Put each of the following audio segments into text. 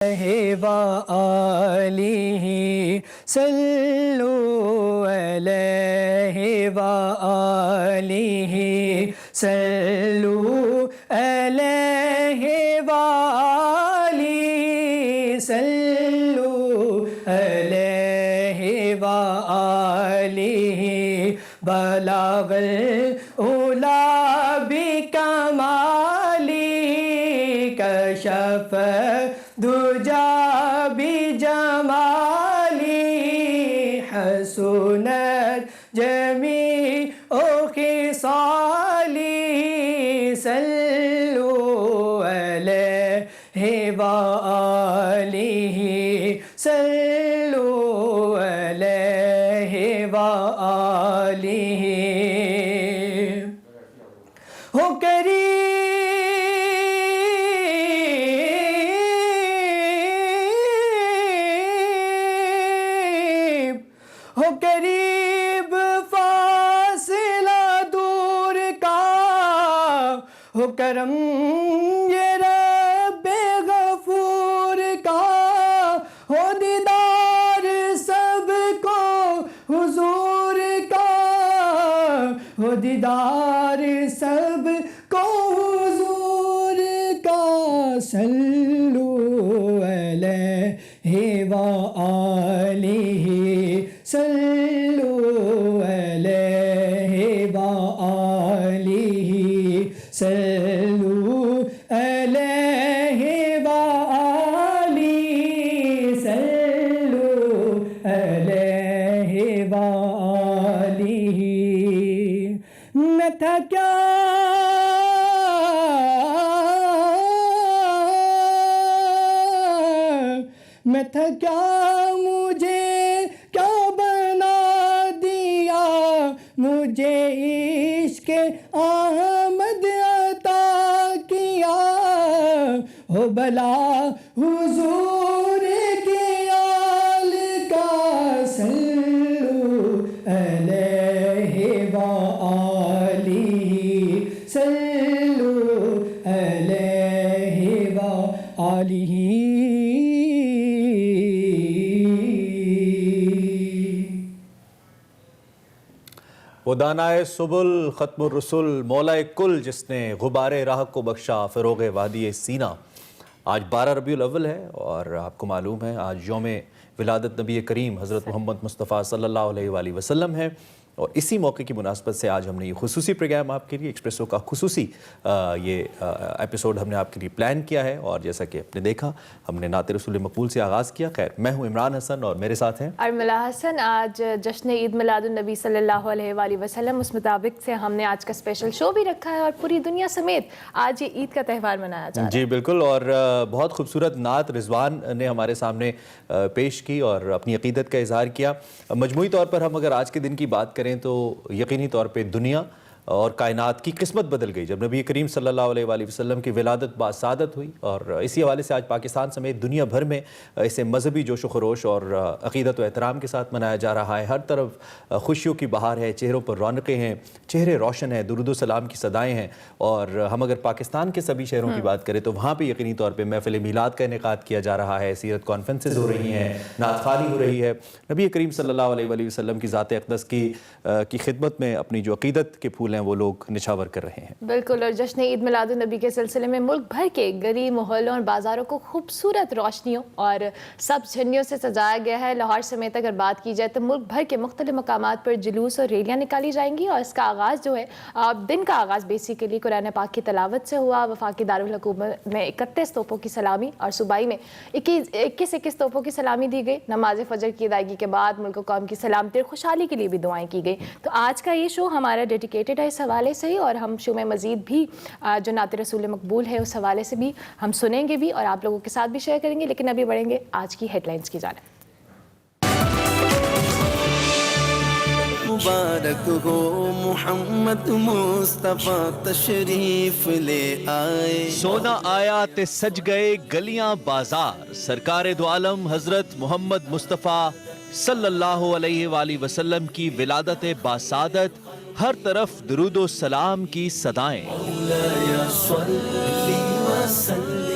وآلہ صلو علیہ وآلہ صلو علیہ وآلہ صلو علیہ وآلہ بلغ العلا بکمالہ کشف دجا بجمالی حسنت جمیع خصالی صلو علیہ وآلہ صلو علیہ وآلہ ہو قریب فاصلہ دور کا ہو کرم یہ رب غفور کا ہو دیدار سب کو حضور کا ہو دیدار سب کو حضور کا صلو علیہ وآلہ صلو علیہ وآلہ صلو علیہ وآلہ صلو علیہ وآلہ میں تھا کیا مجھے کیا بنا دیا مجھے عشق احمد عطا کیا ہو بلا حضور کی آل کا صلو علیہ وآلہ صلو علیہ وآلہ وہ دانائے سبل ختم الرسل مولائے کل جس نے غبار راہ کو بخشا فروغ وادی سینہ۔ آج 12 ربیع الاول ہے اور آپ کو معلوم ہے آج یوم ولادت نبی کریم حضرت محمد مصطفیٰ صلی اللہ علیہ وآلہ وسلم ہے، اور اسی موقع کی مناسبت سے آج ہم نے یہ خصوصی پروگرام آپ کے لیے ایکسپریسو کا خصوصی یہ ایپیسوڈ ہم نے آپ کے لیے پلان کیا ہے، اور جیسا کہ آپ نے دیکھا ہم نے نعت رسول مقبول سے آغاز کیا۔ خیر، میں ہوں عمران حسن اور میرے ساتھ ہیں ارملہ حسن۔ آج جشن عید میلاد النبی صلی اللہ علیہ وآلہ وسلم، اس مطابق سے ہم نے آج کا اسپیشل شو بھی رکھا ہے اور پوری دنیا سمیت آج یہ عید کا تہوار منایا جا رہا ہے۔ جی بالکل، اور بہت خوبصورت نعت رضوان نے ہمارے سامنے پیش کی اور اپنی عقیدت کا اظہار کیا۔ مجموعی طور پر ہم اگر آج کے دن کی بات کریں تو یقینی طور پہ دنیا اور کائنات کی قسمت بدل گئی جب نبی کریم صلی اللہ علیہ وآلہ وسلم کی ولادت باسعادت ہوئی، اور اسی حوالے سے آج پاکستان سمیت دنیا بھر میں اسے مذہبی جوش و خروش اور عقیدت و احترام کے ساتھ منایا جا رہا ہے۔ ہر طرف خوشیوں کی بہار ہے، چہروں پر رونقیں ہیں، چہرے روشن ہیں، درود و سلام کی صدائیں ہیں، اور ہم اگر پاکستان کے سبھی شہروں کی بات کریں تو وہاں پہ یقینی طور پہ محفل میلاد کا انعقاد کیا جا رہا ہے، سیرت کانفرنسز ہو رہی ہیں، نعت خوانی ہو رہی ہے، نبی کریم صلی اللہ علیہ وآلہ وسلم کی ذات اقدس کی خدمت میں اپنی جو عقیدت کے پھول ہیں وہ لوگ نچھاور کر رہے ہیں۔ بالکل، اور جشن عید میلاد النبی کے سلسلے میں ملک بھر کے گلی محلوں اور بازاروں کو خوبصورت روشنیوں اور سبز جھنڈیوں سے سجایا گیا ہے۔ لاہور سمیت اگر بات کی جائے تو ملک بھر کے مختلف مقامات پر جلوس اور ریلیاں نکالی جائیں گی، اور اس کا آغاز جو ہے دن کا آغاز بیسیکلی قرآن پاک کی تلاوت سے ہوا۔ وفاقی دارالحکومت میں 31 توپوں کی سلامی اور صوبائی میں 21 توپوں کی سلامی دی گئی۔ نماز فجر کی ادائیگی کے بعد ملک و قوم کی سلامتی اور خوشحالی کے لیے بھی دعائیں کی گئی۔ تو آج کا یہ شو ہمارا ڈیڈیکیٹڈ ہے اس حوالے سے، اور ہم شو میں مزید بھی جو نعت رسول مقبول ہے اس حوالے سے بھی ہم سنیں گے بھی اور آپ لوگوں کے ساتھ بھی شیئر کریں گے، لیکن ابھی بڑھیں گے آج کی ہیڈ لائنز کی جانب۔ مبارک ہو محمد مصطفیٰ تشریف لے آئے، سونا آیا تے سج گئے گلیاں بازار، سرکار دو عالم حضرت محمد مصطفیٰ صلی اللہ علیہ وآلہ وسلم کی ولادت باسعادت، ہر طرف درود و سلام کی صدائیں۔ مولایا صلی وسلم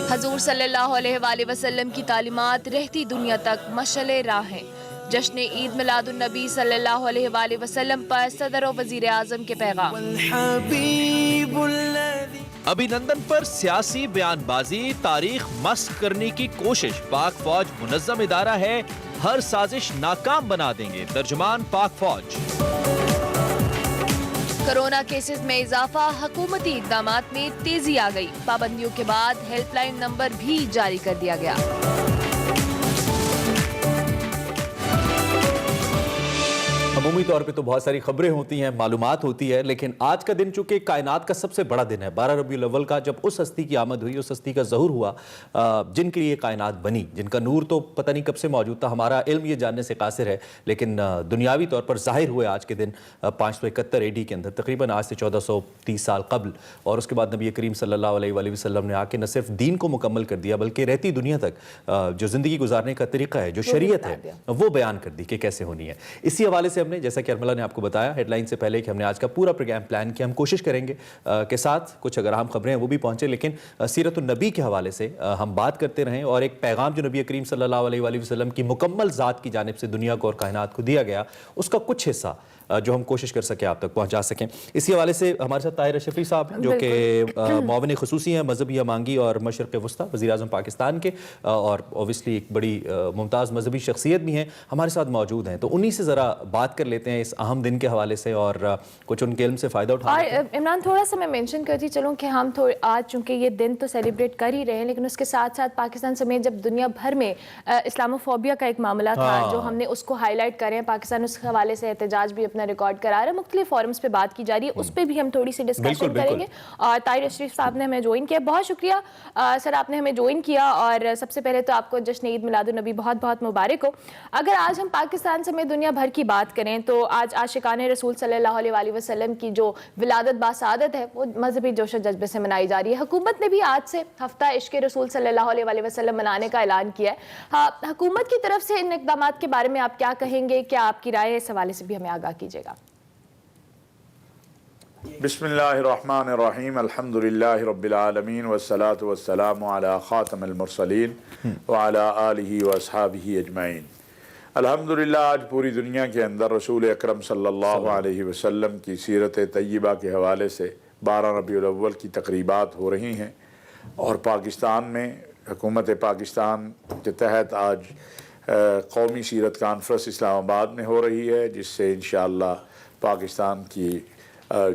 حضور صلی اللہ علیہ وآلہ وسلم کی تعلیمات رہتی دنیا تک مشعل راہ ہیں۔ جشن عید میلاد النبی صلی اللہ علیہ وآلہ وسلم پر صدر و وزیر اعظم کے پیغام۔ والحبيب الذي ابھینندن پر سیاسی بیان بازی، تاریخ مسخ کرنے کی کوشش۔ پاک فوج منظم ادارہ ہے، ہر سازش ناکام بنا دیں گے، ترجمان پاک فوج۔ کرونا کیسز میں اضافہ، حکومتی اقدامات میں تیزی آ گئی۔ پابندیوں کے بعد ہیلپ لائن نمبر بھی جاری کر دیا گیا۔ عمومی طور پہ تو بہت ساری خبریں ہوتی ہیں، معلومات ہوتی ہے، لیکن آج کا دن چونکہ کائنات کا سب سے بڑا دن ہے، 12 ربیع الاول کا، جب اس ہستی کی آمد ہوئی، اس ہستی کا ظہور ہوا جن کے لیے کائنات بنی، جن کا نور تو پتہ نہیں کب سے موجود تھا، ہمارا علم یہ جاننے سے قاصر ہے، لیکن دنیاوی طور پر ظاہر ہوئے آج کے دن 571 AD کے اندر، تقریباً آج سے 1430 سال قبل۔ اور اس کے بعد نبی کریم صلی اللہ علیہ وآلہ وسلم نے آ کے نہ صرف دین کو مکمل کر دیا، بلکہ رہتی دنیا تک جو زندگی گزارنے کا طریقہ ہے، جو شریعت ہے، وہ بیان کر دی کہ کیسے ہونی ہے۔ اسی حوالے سے ہم نے، جیسا کہ ارملہ نے آپ کو بتایا ہیڈ لائن سے پہلے، کہ ہم نے آج کا پورا پروگرام پلان کیا، ہم کوشش کریں گے کہ ساتھ کچھ اگر اہم خبریں ہیں وہ بھی پہنچے، لیکن سیرت النبی کے حوالے سے ہم بات کرتے رہیں، اور ایک پیغام جو نبی کریم صلی اللہ علیہ وآلہ وسلم کی مکمل ذات کی جانب سے دنیا کو اور کائنات کو دیا گیا، اس کا کچھ حصہ جو ہم کوشش کر سکیں آپ تک پہنچا سکیں۔ اسی حوالے سے ہمارے ساتھ طاہر اشرفی صاحب ہیں، جو کہ معاون خصوصی ہیں مذہبی امانگی اور مشرق وسطیٰ، وزیر اعظم پاکستان کے، اور اوبیسلی ایک بڑی ممتاز مذہبی شخصیت بھی ہیں، ہمارے ساتھ موجود ہیں۔ تو انہی سے ذرا بات کر لیتے ہیں اس اہم دن کے حوالے سے، اور کچھ ان کے علم سے فائدہ اٹھا لیتے ہیں۔ اور عمران، تھوڑا سا میں مینشن کرتی چلوں کہ ہم آج چونکہ یہ دن تو سیلیبریٹ کر ہی رہے ہیں، لیکن اس کے ساتھ ساتھ پاکستان سمیت جب دنیا بھر میں اسلاموفوبیا کا ایک معاملہ تھا، جو ہم نے اس کو ہائی لائٹ کر رہے ہیں، پاکستان اس حوالے سے احتجاج بھی اپنا ریکارڈ کرا رہا ہے، مختلف فورمز پہ بات کی جا رہی ہے، اس پہ بھی ہم تھوڑی سی ڈسکشن کریں گے۔ اور طاہر اشرف صاحب نے ہمیں جوائن کیا، بہت شکریہ سر، آپ نے ہمیں جوائن کیا، اور سب سے پہلے تو آپ کو جشن عید میلاد النبی بہت بہت مبارک ہو۔ اگر آج ہم پاکستان سمیت دنیا بھر کی بات کریں تو آج عاشقان رسول صلی اللہ علیہ وآلہ وسلم کی جو ولادت باسعادت ہے، وہ مذہبی جوش و جذبے سے منائی جا رہی ہے۔ حکومت نے بھی آج سے ہفتہ عشق رسول صلی اللہ علیہ وآلہ وسلم منانے کا اعلان کیا ہے۔ حکومت کی طرف سے ان اقدامات کے بارے میں آپ کیا کہیں گے؟ کیا آپ کی رائے ہے؟ اس حوالے سے بھی ہمیں آگاہ کیجیے گا۔ بسم اللہ الرحمن الرحیم، الحمدللہ رب العالمین، والصلاة والسلام علی خاتم المرسلین وعلی آلہ واصحابہ اجمعین۔ الحمدللہ آج پوری دنیا کے اندر رسول اکرم صلی اللہ علیہ وسلم کی سیرت طیبہ کے حوالے سے 12 ربیع الاول کی تقریبات ہو رہی ہیں، اور پاکستان میں حکومت پاکستان کے تحت آج قومی سیرت کانفرنس اسلام آباد میں ہو رہی ہے، جس سے انشاءاللہ پاکستان کی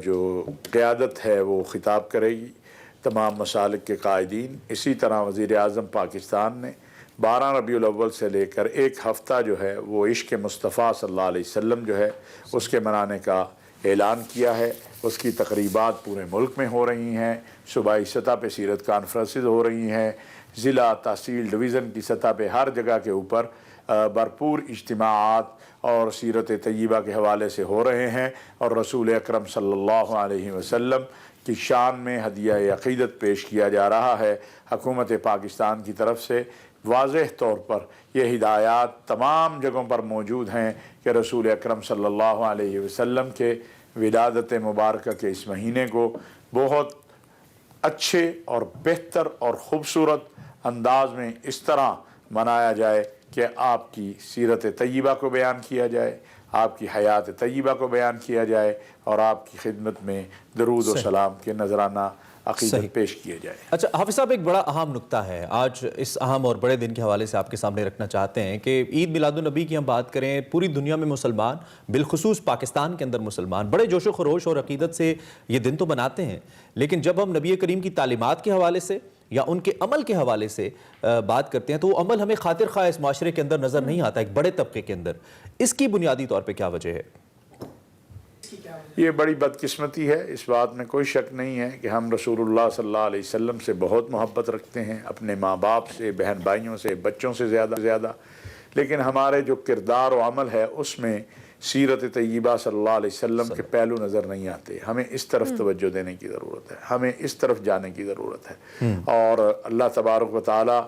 جو قیادت ہے وہ خطاب کرے گی تمام مسالک کے قائدین۔ اسی طرح وزیر اعظم پاکستان نے 12 ربیع الاول سے لے کر ایک ہفتہ جو ہے وہ عشق مصطفیٰ صلی اللہ علیہ وسلم جو ہے اس کے منانے کا اعلان کیا ہے۔ اس کی تقریبات پورے ملک میں ہو رہی ہیں، صوبائی سطح پہ سیرت کانفرنسز ہو رہی ہیں، ضلع، تحصیل، ڈویژن کی سطح پہ ہر جگہ کے اوپر بھرپور اجتماعات اور سیرت طیبہ کے حوالے سے ہو رہے ہیں، اور رسول اکرم صلی اللہ علیہ وسلم کی شان میں ہدیہ عقیدت پیش کیا جا رہا ہے۔ حکومت پاکستان کی طرف سے واضح طور پر یہ ہدایات تمام جگہوں پر موجود ہیں کہ رسول اکرم صلی اللہ علیہ وسلم کے ولادت مبارکہ کے اس مہینے کو بہت اچھے اور بہتر اور خوبصورت انداز میں اس طرح منایا جائے کہ آپ کی سیرت طیبہ کو بیان کیا جائے، آپ کی حیات طیبہ کو بیان کیا جائے، اور آپ کی خدمت میں درود و سلام کے نذرانہ عقیدت پیش کیے جائے۔ اچھا حافظ صاحب، ایک بڑا اہم نکتہ ہے آج اس اہم اور بڑے دن کے حوالے سے آپ کے سامنے رکھنا چاہتے ہیں کہ عید میلاد النبی کی ہم بات کریں، پوری دنیا میں مسلمان، بالخصوص پاکستان کے اندر مسلمان بڑے جوش و خروش اور عقیدت سے یہ دن تو مناتے ہیں، لیکن جب ہم نبی کریم کی تعلیمات کے حوالے سے یا ان کے عمل کے حوالے سے بات کرتے ہیں تو وہ عمل ہمیں خاطر خواہ اس معاشرے کے اندر نظر نہیں آتا، ایک بڑے طبقے کے اندر۔ اس کی بنیادی طور پہ کیا وجہ ہے؟ یہ بڑی بدقسمتی ہے، اس بات میں کوئی شک نہیں ہے کہ ہم رسول اللہ صلی اللہ علیہ وسلم سے بہت محبت رکھتے ہیں، اپنے ماں باپ سے، بہن بھائیوں سے، بچوں سے زیادہ، لیکن ہمارے جو کردار و عمل ہے اس میں سیرت طیبہ صلی اللہ علیہ وسلم کے پہلو نظر نہیں آتے۔ ہمیں اس طرف توجہ دینے کی ضرورت ہے، ہمیں اس طرف جانے کی ضرورت ہے۔ اور اللہ تبارک و تعالی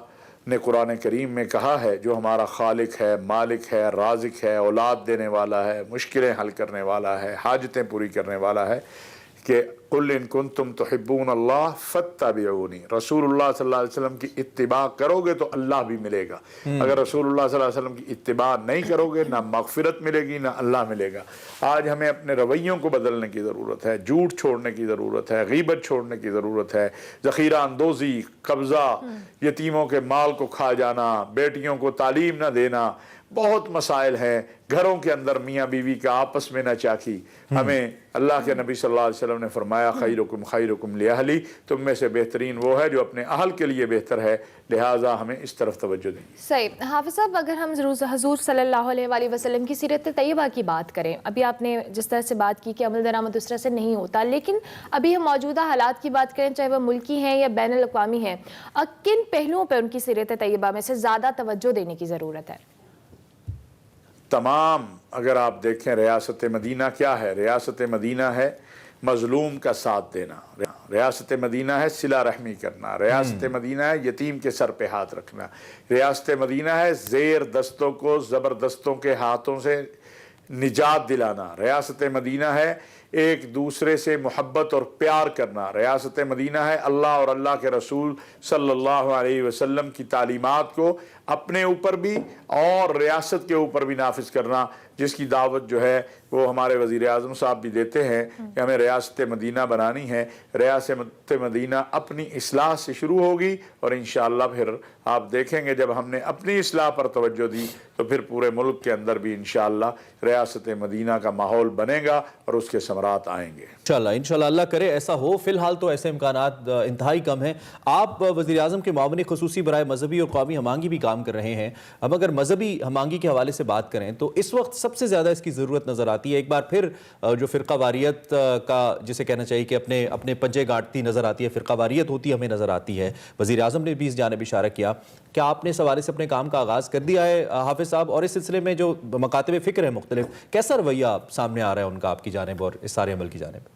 نے قرآن کریم میں کہا ہے، جو ہمارا خالق ہے، مالک ہے، رازق ہے، اولاد دینے والا ہے، مشکلیں حل کرنے والا ہے، حاجتیں پوری کرنے والا ہے، کہ قل ان کنتم تحبون اللہ فاتبعونی، رسول اللہ صلی اللہ علیہ وسلم کی اتباع کرو گے تو اللہ بھی ملے گا، اگر رسول اللہ صلی اللہ علیہ وسلم کی اتباع نہیں کرو گے نہ مغفرت ملے گی نہ اللہ ملے گا۔ آج ہمیں اپنے رویوں کو بدلنے کی ضرورت ہے، جھوٹ چھوڑنے کی ضرورت ہے، غیبت چھوڑنے کی ضرورت ہے، ذخیرہ اندوزی، قبضہ، یتیموں کے مال کو کھا جانا، بیٹیوں کو تعلیم نہ دینا، بہت مسائل ہیں، گھروں کے اندر میاں بیوی کا آپس میں نہ چاکی۔ ہمیں اللہ کے نبی صلی اللہ علیہ وسلم نے فرمایا خیرکم خیرکم لأہلی، تم میں سے بہترین وہ ہے جو اپنے اہل کے لیے بہتر ہے، لہٰذا ہمیں اس طرف توجہ دیں۔ صحیح حافظ صاحب، اگر ہم حضور صلی اللہ علیہ وآلہ وسلم کی سیرت طیبہ کی بات کریں، ابھی آپ نے جس طرح سے بات کی کہ عمل درآمد اس طرح سے نہیں ہوتا، لیکن ابھی ہم موجودہ حالات کی بات کریں چاہے وہ ملکی ہیں یا بین الاقوامی ہیں، کن پہلوؤں پہ ان کی سیرت طیبہ میں سے زیادہ توجہ دینے کی ضرورت ہے؟ تمام، اگر آپ دیکھیں ریاست مدینہ کیا ہے، ریاست مدینہ ہے مظلوم کا ساتھ دینا، ریاست مدینہ ہے صلہ رحمی کرنا، ریاست مدینہ ہے یتیم کے سر پہ ہاتھ رکھنا، ریاست مدینہ ہے زیر دستوں کو زبردستوں کے ہاتھوں سے نجات دلانا، ریاست مدینہ ہے ایک دوسرے سے محبت اور پیار کرنا، ریاست مدینہ ہے اللہ اور اللہ کے رسول صلی اللہ علیہ وسلم کی تعلیمات کو اپنے اوپر بھی اور ریاست کے اوپر بھی نافذ کرنا، جس کی دعوت جو ہے وہ ہمارے وزیر اعظم صاحب بھی دیتے ہیں کہ ہمیں ریاست مدینہ بنانی ہے۔ ریاست مدینہ اپنی اصلاح سے شروع ہوگی اور انشاءاللہ پھر آپ دیکھیں گے جب ہم نے اپنی اصلاح پر توجہ دی تو پھر پورے ملک کے اندر بھی انشاءاللہ ریاست مدینہ کا ماحول بنے گا اور اس کے ثمرات آئیں گے۔ انشاءاللہ اللہ کرے ایسا ہو۔ فی الحال تو ایسے امکانات انتہائی کم ہیں۔ آپ وزیر اعظم کے معاون خصوصی برائے مذہبی اور قومی ہم آہنگی بھی کام کر رہے ہیں۔ اب اگر مذہبی ہم آہنگی کے حوالے سے بات کریں تو اس وقت سب سے زیادہ اس کی ضرورت نظر آتی ہے۔ ایک بار پھر جو فرقہ واریت کا جسے کہنا چاہیے کہ اپنے پنجے گاٹتی نظر آتی ہے، فرقہ واریت ہوتی ہمیں نظر آتی ہے۔ وزیر اعظم نے بھی اس جانب اشارہ کیا۔ کیا آپ نے اس حوالے سے اپنے کام کا آغاز کر دیا ہے حافظ صاحب؟ اور اس سلسلے میں جو مکاتب فکر ہیں مختلف، کیسا رویہ سامنے آ رہا ہے ان کا آپ کی جانب اور اس سارے عمل کی جانب؟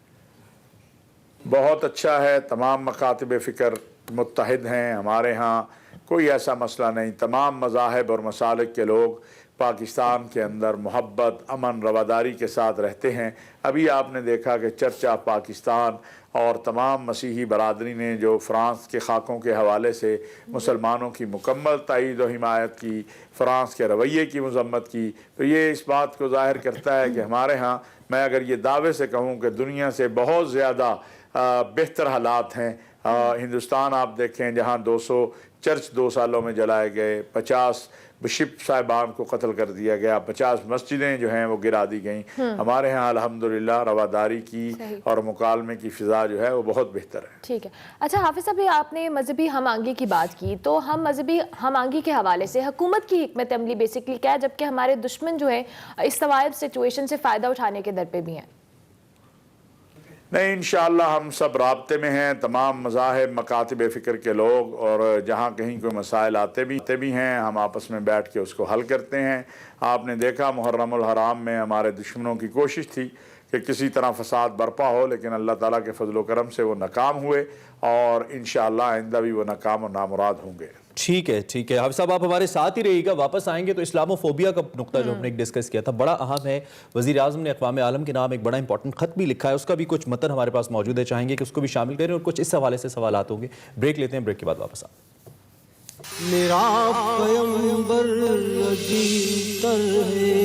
بہت اچھا ہے، تمام مکاتب فکر متحد ہیں، ہمارے ہاں کوئی ایسا مسئلہ نہیں، تمام مذاہب اور مسالک کے لوگ پاکستان کے اندر محبت، امن، رواداری کے ساتھ رہتے ہیں۔ ابھی آپ نے دیکھا کہ چرچ آف پاکستان اور تمام مسیحی برادری نے جو فرانس کے خاکوں کے حوالے سے مسلمانوں کی مکمل تائید و حمایت کی، فرانس کے رویے کی مذمت کی، تو یہ اس بات کو ظاہر کرتا ہے کہ ہمارے ہاں، میں اگر یہ دعوے سے کہوں کہ دنیا سے بہت زیادہ بہتر حالات ہیں۔ ہندوستان آپ دیکھیں جہاں 200 چرچ 2 سالوں میں جلائے گئے، 50 بشپ صاحبان کو قتل کر دیا گیا، 50 مسجدیں جو ہیں وہ گرا دی گئیں۔ ہمارے ہاں الحمدللہ رواداری کی اور مکالمے کی فضا جو ہے وہ بہت بہتر ہے۔ ٹھیک ہے، اچھا حافظ صاحب، آپ نے مذہبی ہم آہنگی کی بات کی، تو ہم مذہبی ہم آہنگی کے حوالے سے حکومت کی حکمت عملی بیسکلی کیا ہے، جبکہ ہمارے دشمن جو ہیں اس طوائف سچویشن سے فائدہ اٹھانے کے در پہ بھی ہیں؟ نہیں، انشاءاللہ ہم سب رابطے میں ہیں، تمام مذاہب، مکاتب فکر کے لوگ، اور جہاں کہیں کوئی مسائل آتے بھی ہیں ہم آپس میں بیٹھ کے اس کو حل کرتے ہیں۔ آپ نے دیکھا محرم الحرام میں ہمارے دشمنوں کی کوشش تھی کہ کسی طرح فساد برپا ہو، لیکن اللہ تعالیٰ کے فضل و کرم سے وہ ناکام ہوئے، اور انشاءاللہ آئندہ بھی وہ ناکام اور نامراد ہوں گے۔ ٹھیک ہے حافظ صاحب، آپ ہمارے ساتھ ہی رہیے گا، واپس آئیں گے تو اسلامو فوبیا کا نقطہ جو ہم نے ڈسکس کیا تھا بڑا اہم ہے۔ وزیر اعظم نے اقوام عالم کے نام ایک بڑا امپورٹنٹ خط بھی لکھا ہے، اس کا بھی کچھ متن ہمارے پاس موجود ہے، چاہیں گے کہ اس کو بھی شامل کریں، اور کچھ اس حوالے سے سوالات ہوں گے۔ بریک لیتے ہیں، بریک کے بعد واپس آئیں۔ میرا پیغمبر عزیز تر ہے۔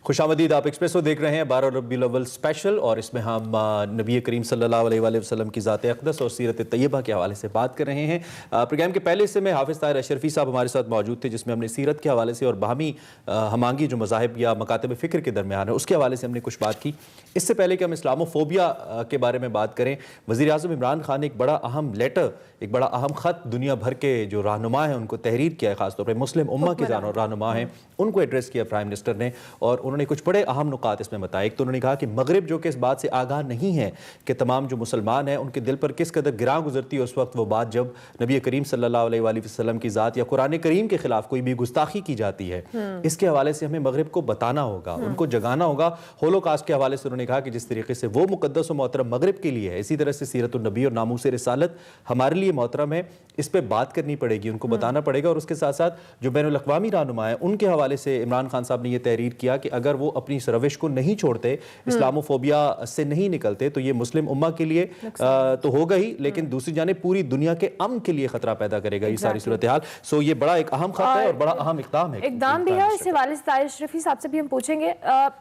خوش آمدید، آپ ایکسپریسو دیکھ رہے ہیں 12 ربیع الاول اسپیشل، اور اس میں ہم نبی کریم صلی اللہ علیہ وآلہ وسلم کی ذات اقدس اور سیرت طیبہ کے حوالے سے بات کر رہے ہیں۔ پروگرام کے پہلے حصے میں حافظ طاہر اشرفی صاحب ہمارے ساتھ موجود تھے، جس میں ہم نے سیرت کے حوالے سے اور باہمی ہم آہنگی جو مذاہب یا مکاتب فکر کے درمیان ہے اس کے حوالے سے ہم نے کچھ بات کی۔ اس سے پہلے کہ ہم اسلامو فوبیا کے بارے میں بات کریں، وزیر اعظم عمران خان نے ایک بڑا اہم لیٹر، ایک بڑا اہم خط دنیا بھر کے جو رہنما ہیں ان کو تحریر کیا ہے، خاص طور پہ مسلم امہ کے رہنما ہیں ان کو ایڈریس کیا پرائم منسٹر نے، اور انہوں نے کچھ بڑے اہم نکات اس میں بتائے۔ ایک تو انہوں نے کہا کہ مغرب جو کہ اس بات سے آگاہ نہیں ہے کہ تمام جو مسلمان ہیں ان کے دل پر کس قدر گراں گزرتی ہے اس وقت وہ بات جب نبی کریم صلی اللہ علیہ وآلہ وسلم کی ذات یا قرآن کریم کے خلاف کوئی بھی گستاخی کی جاتی ہے، اس کے حوالے سے ہمیں مغرب کو بتانا ہوگا، ان کو جگانا ہوگا۔ ہولوکاسٹ کے حوالے سے انہوں نے کہا کہ جس طریقے سے وہ مقدس و محترم مغرب کے لیے ہے، اسی طرح سے سیرت النبی اور ناموس رسالت ہمارے لیے محترم ہے، اس پہ بات کرنی پڑے گی، ان کو بتانا پڑے گا۔ اور اس کے ساتھ ساتھ جو بین الاقوامی رہنما ہیں ان کے حوالے سے عمران خان صاحب نے یہ تحریر کیا کہ اگر وہ اپنی اس روش کو نہیں چھوڑتے، اسلاموفوبیا سے نہیں نکلتے، تو یہ مسلم امہ کے لیے تو ہوگا ہی، لیکن دوسری جانب پوری دنیا کے امن کے لیے خطرہ پیدا کرے گا یہ ساری صورتحال. سو یہ بڑا ایک اہم خط ہے اور بڑا اہم اقدام ہے. اقدام بھی ہے. اس حوالے سے طاہر اشرفی صاحب سے بھی ہم پوچھیں گے،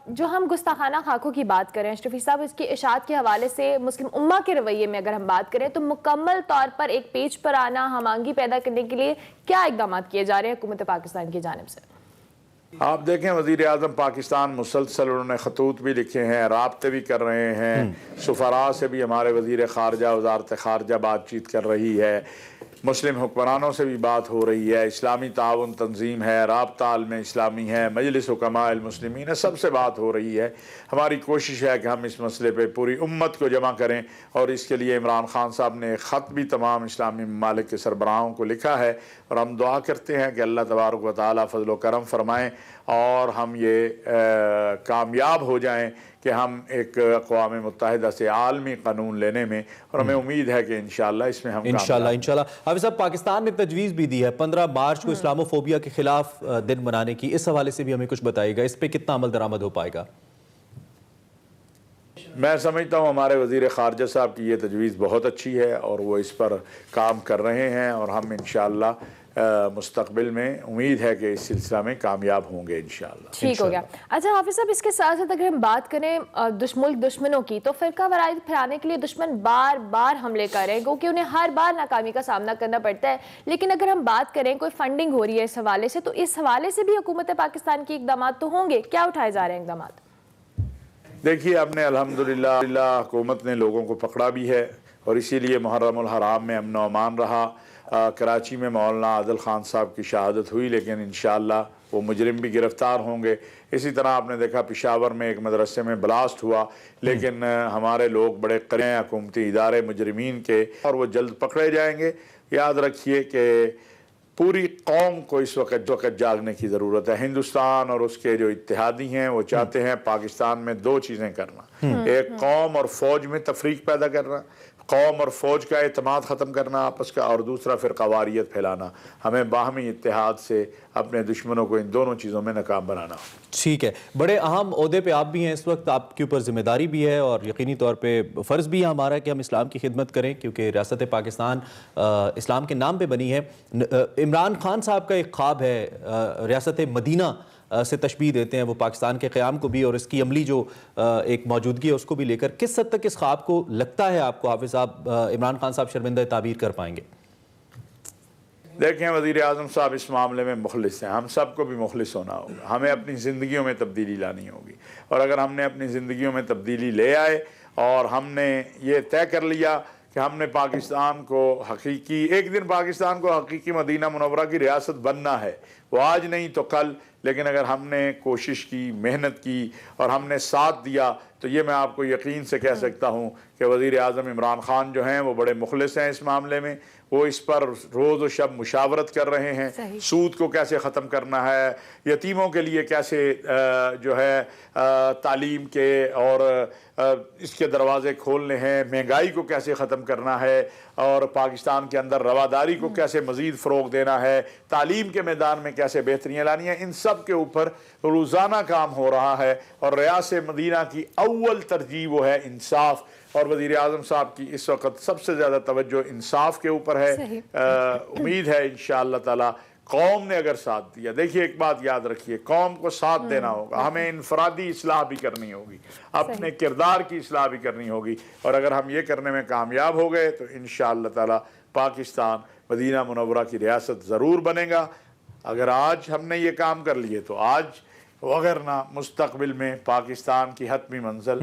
جو ہم گستاخانہ خاکوں کی بات کریں اشرفی صاحب، اس کی اشاعت کے حوالے سے مسلم امہ کے رویے میں اگر ہم بات کریں تو مکمل طور پر ایک پیج پر آنا، ہم آہنگی پیدا کرنے کے لیے کیا اقدامات کیے جا رہے ہیں حکومت پاکستان کی جانب سے؟ آپ دیکھیں وزیر اعظم پاکستان مسلسل انہوں نے خطوط بھی لکھے ہیں، رابطے بھی کر رہے ہیں، سفراء سے بھی ہمارے وزیر خارجہ وزارت خارجہ بات چیت کر رہی ہے، مسلم حکمرانوں سے بھی بات ہو رہی ہے، اسلامی تعاون تنظیم ہے، رابطہ عالم اسلامی ہے، مجلس حکماء المسلمین ہے، سب سے بات ہو رہی ہے. ہماری کوشش ہے کہ ہم اس مسئلے پہ پوری امت کو جمع کریں، اور اس کے لیے عمران خان صاحب نے خط بھی تمام اسلامی ممالک کے سربراہوں کو لکھا ہے، اور ہم دعا کرتے ہیں کہ اللہ تبارک و تعالیٰ فضل و کرم فرمائیں اور ہم یہ کامیاب ہو جائیں کہ ہم ایک اقوام متحدہ سے عالمی قانون لینے میں، اور ہمیں امید ہے کہ انشاءاللہ اس میں ہم انشاءاللہ. حافظ صاحب، پاکستان نے تجویز بھی دی ہے 15 مارچ کو اسلاموفوبیا کے خلاف دن منانے کی، اس حوالے سے بھی ہمیں کچھ بتائیے گا، اس پہ کتنا عمل درآمد ہو پائے گا؟ میں سمجھتا ہوں ہمارے وزیر خارجہ صاحب کی یہ تجویز بہت اچھی ہے، اور وہ اس پر کام کر رہے ہیں، اور ہم انشاءاللہ مستقبل میں امید ہے کہ اس سلسلہ میں کامیاب ہوں گے انشاءاللہ. ٹھیک ہو گیا. اچھا حافظ صاحب، اس کے ساتھ ساتھ اگر ہم بات کریں ملک دشمنوں کی، تو فرقہ واریت پھیلانے کے لیے دشمن بار بار حملے کر رہے ہیں، کیونکہ انہیں ہر بار ناکامی کا سامنا کرنا پڑتا ہے. لیکن اگر ہم بات کریں کوئی فنڈنگ ہو رہی ہے اس حوالے سے، تو اس حوالے سے بھی حکومت پاکستان کی اقدامات تو ہوں گے، کیا اٹھائے جا رہے ہیں اقدامات؟ دیکھیے، ہم نے الحمدللہ حکومت نے لوگوں کو پکڑا بھی ہے، اور اسی لیے محرم الحرام میں امن و امان رہا. کراچی میں مولانا عادل خان صاحب کی شہادت ہوئی، لیکن انشاءاللہ وہ مجرم بھی گرفتار ہوں گے. اسی طرح آپ نے دیکھا پشاور میں ایک مدرسے میں بلاسٹ ہوا، لیکن ہمارے لوگ بڑے قریب ہیں حکومتی ادارے مجرمین کے، اور وہ جلد پکڑے جائیں گے. یاد رکھیے کہ پوری قوم کو اس وقت جاگنے کی ضرورت ہے. ہندوستان اور اس کے جو اتحادی ہیں وہ چاہتے ہیں پاکستان میں دو چیزیں کرنا، ایک قوم اور فوج میں تفریق پیدا کرنا، قوم اور فوج کا اعتماد ختم کرنا آپس کا، اور دوسرا فرقہ واریت پھیلانا. ہمیں باہمی اتحاد سے اپنے دشمنوں کو ان دونوں چیزوں میں ناکام بنانا. ٹھیک ہے. بڑے اہم عہدے پہ آپ بھی ہیں اس وقت، آپ کے اوپر ذمہ داری بھی ہے، اور یقینی طور پہ فرض بھی ہے ہمارا کہ ہم اسلام کی خدمت کریں، کیونکہ ریاست پاکستان اسلام کے نام پہ بنی ہے. عمران خان صاحب کا ایک خواب ہے، ریاست مدینہ سے تشبیہ دیتے ہیں وہ پاکستان کے قیام کو بھی، اور اس کی عملی جو ایک موجودگی ہے اس کو بھی لے کر. کس حد تک اس خواب کو لگتا ہے آپ کو حافظ صاحب عمران خان صاحب شرمندہ تعبیر کر پائیں گے؟ دیکھیں، وزیر اعظم صاحب اس معاملے میں مخلص ہیں، ہم سب کو بھی مخلص ہونا ہوگا. ہمیں اپنی زندگیوں میں تبدیلی لانی ہوگی، اور اگر ہم نے اپنی زندگیوں میں تبدیلی لے آئے اور ہم نے یہ طے کر لیا کہ ہم نے پاکستان کو ایک دن پاکستان کو حقیقی مدینہ منورہ کی ریاست بننا ہے، وہ آج نہیں تو کل. لیکن اگر ہم نے کوشش کی، محنت کی، اور ہم نے ساتھ دیا، تو یہ میں آپ کو یقین سے کہہ سکتا ہوں کہ وزیر اعظم عمران خان جو ہیں وہ بڑے مخلص ہیں اس معاملے میں. وہ اس پر روز و شب مشاورت کر رہے ہیں، سود کو کیسے ختم کرنا ہے، یتیموں کے لیے کیسے جو ہے تعلیم کے اور اس کے دروازے کھولنے ہیں، مہنگائی کو کیسے ختم کرنا ہے، اور پاکستان کے اندر رواداری کو کیسے مزید فروغ دینا ہے، تعلیم کے میدان میں کیسے بہتریاں لانی ہیں. ان سب کے اوپر روزانہ کام ہو رہا ہے، اور ریاست مدینہ کی اول ترجیح وہ ہے انصاف. اور وزیر اعظم صاحب کی اس وقت سب سے زیادہ توجہ انصاف کے اوپر ہے. امید ہے انشاءاللہ تعالی قوم نے اگر ساتھ دیا. دیکھیے، ایک بات یاد رکھیے، قوم کو ساتھ دینا ہوگا، ہمیں انفرادی اصلاح بھی کرنی ہوگی، اپنے کردار کی اصلاح بھی کرنی ہوگی. اور اگر ہم یہ کرنے میں کامیاب ہو گئے تو انشاءاللہ تعالی پاکستان مدینہ منورہ کی ریاست ضرور بنے گا. اگر آج ہم نے یہ کام کر لیے تو آج، وغیرہ مستقبل میں پاکستان کی حتمی منزل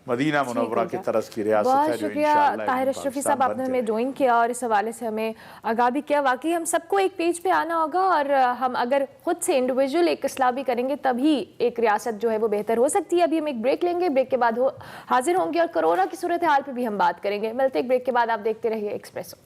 مدینہ منورہ کی طرز کی ریاست ہے، جو انشاءاللہ. بہت شکریہ طاہر اشرفی صاحب، آپ نے ہمیں جوائن کیا اور اس حوالے سے ہمیں آگاہ بھی کیا. واقعی ہم سب کو ایک پیج پہ آنا ہوگا، اور ہم اگر خود سے انڈیویجول ایک اصلاح بھی کریں گے تبھی ایک ریاست جو ہے وہ بہتر ہو سکتی ہے. ابھی ہم ایک بریک لیں گے، بریک کے بعد حاضر ہوں گے، اور کرونا کی صورتحال پہ بھی ہم بات کریں گے. ملتے ایک بریک کے بعد، آپ دیکھتے رہیے ایکسپریسو.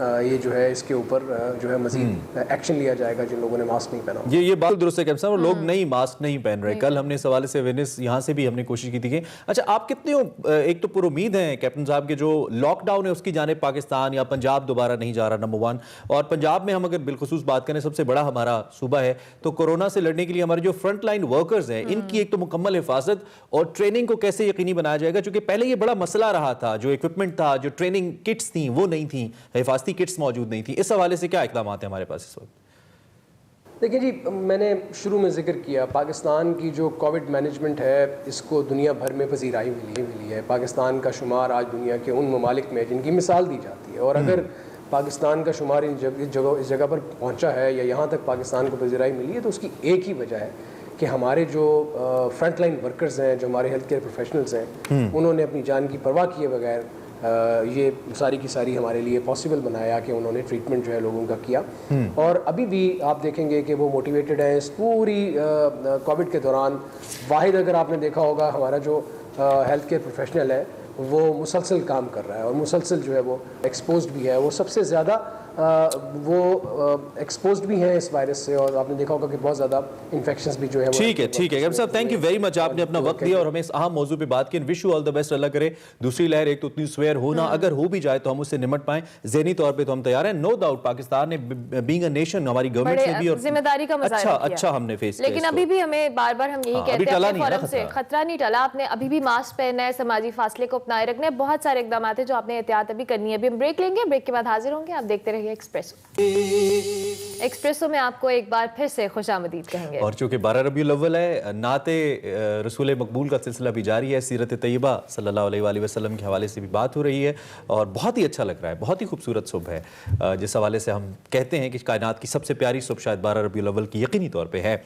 یہ جو ہے اس کے اوپر جو ہے مزید ایکشن لیا جائے گا جن لوگوں نے ماسک نہیں پہنا. یہ بات درست ہے کیپٹن صاحب, اور لوگ نہیں ماسک نہیں پہن رہے. کل ہم نے اس حوالے سے اویئرنیس یہاں سے بھی ہم نے کوشش کی تھی کہ اچھا آپ کتنے ایک تو پر امید ہیں کیپٹن صاحب کہ جو لاک ڈاؤن ہے اس کی جانب پاکستان یا پنجاب دوبارہ نہیں جا رہا, نمبر 1, اور پنجاب میں ہم اگر بالخصوص بات کریں سب سے بڑا ہمارا صوبہ ہے, تو کورونا سے لڑنے کے لیے ہمارے جو فرنٹ لائن ورکرز ہیں ان کی ایک تو مکمل حفاظت اور ٹریننگ کو کیسے یقینی بنایا جائے گا, چونکہ پہلے یہ بڑا مسئلہ رہا تھا, جو اکوپمنٹ تھا, جو ٹریننگ کٹس تھیں وہ نہیں تھیں, حفاظتی کٹس موجود نہیں تھیں. اس حوالے سے کیا اقدامات ہیں ہمارے پاس اس وقت؟ دیکھیں جی, میں نے شروع میں ذکر کیا پاکستان کی جو کووڈ مینجمنٹ ہے اس کو دنیا بھر میں پذیرائی ملی ہے. پاکستان کا شمار آج دنیا کے ان ممالک میں جن کی مثال دی جاتی ہے, اور اگر پاکستان کا شمار اس جگہ پر پہنچا ہے یا یہاں تک پاکستان کو پذیرائی ملی ہے تو اس کی ایک ہی وجہ ہے کہ ہمارے جو فرنٹ لائن ورکرز ہیں, جو ہمارے ہیلتھ کیئر پروفیشنلز ہیں, انہوں نے اپنی جان کی پرواہ کیے بغیر یہ ساری کی ساری ہمارے لیے پاسبل بنایا کہ انہوں نے ٹریٹمنٹ جو ہے لوگوں کا کیا. اور ابھی بھی آپ دیکھیں گے کہ وہ موٹیویٹڈ ہیں. اس پوری کووڈ کے دوران واحد اگر آپ نے دیکھا ہوگا ہمارا جو ہیلتھ کیئر پروفیشنل ہے وہ مسلسل کام کر رہا ہے, اور مسلسل جو ہے وہ ایکسپوزڈ بھی ہے, وہ سب سے زیادہ وہ ایکسپوزڈ بھی ہیں اس وائرس سے, اور آپ نے دیکھا ہوگا کہ بہت زیادہ انفیکشنز بھی جو ہے. ٹھیک ہے کیپٹن صاحب, تھینک یو ویری مچ, آپ نے اپنا وقت دیا اور ہمیں اس اہم موضوع پہ بات کی. Wish you all the best, اللہ کرے دوسری لہر ایک تو اتنی سویئر ہونا, اگر ہو بھی جائے تو ہم اس سے نمٹ پائیں. ذہنی طور پہ تو ہم تیار ہیں, نو ڈاؤٹ پاکستان نے بینگ اے نیشن ہماری گورنمنٹ سے بھی اور ذمہ داری کا مظاہرہ کیا, اچھا ہم نے فیس کیا. لیکن ابھی بھی ہمیں بار بار ہم یہی کہتے ہیں کہ فورم سے خطرہ نہیں ٹلا, آپ نے ابھی بھی ماسک پہننا ہے, سماجی فاصلے کو اپنائے رکھنا ہے, بہت سارے اقدامات ہیں جو آپ نے احتیاط ابھی کرنی ہے. ابھی ہم بریک لیں گے, بریک کے بعد حاضر ہوں گے. آپ دیکھتے رہیے ایکسپریسو میں آپ کو ایک بار پھر سے خوش آمدید کہیں گے. اور چونکہ 12 ربیع الاول ہے, نعت رسول مقبول کا سلسلہ بھی جاری ہے, سیرت طیبہ صلی اللہ علیہ وآلہ وسلم کے حوالے سے بھی بات ہو رہی ہے, اور بہت ہی اچھا لگ رہا ہے, بہت ہی خوبصورت صبح ہے, جس حوالے سے ہم کہتے ہیں کہ کائنات کی سب سے پیاری صبح شاید 12 ربیع الاول کی یقینی طور پہ ہے.